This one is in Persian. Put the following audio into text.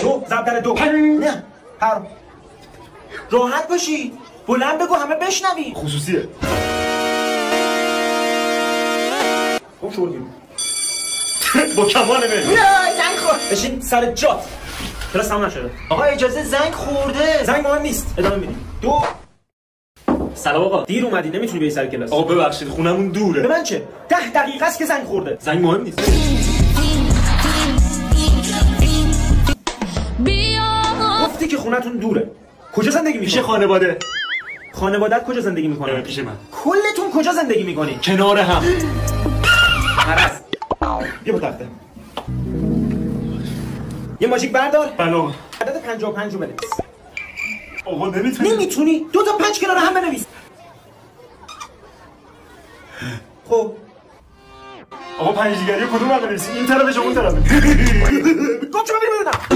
2 ضرب در 2 نه راحت باشی بلند بگو همه بشنوی خصوصیه خوب شوردیم با کمان من زنگ خورد بشین سر جات کلاس تمام نشده آقا اجازه زنگ خورده زنگ مهم نیست ادامه میدیم 2 سلام آقا دیر اومدی نمیتونی بری سر کلاس آقا ببخشید خونمون دوره به من چه 10 دقیقه است که زنگ خورده زنگ مهم نیست گفتی که خونتون دوره کجا زندگی میکنی؟ پیش خانواده خانوادت کجا زندگی میکنه؟ پیش من کلتون کجا زندگی میکنی؟ کنار هم مرض بیا با تخته یه ماژیک بردار بله عدد 55 رو بنویس آقا نمیتونی 2 تا 5 کنار هم بنویس خب آقا 5 دیگری کدوم رو بنویسی این طرفش اون طرف گفت چرا میبینم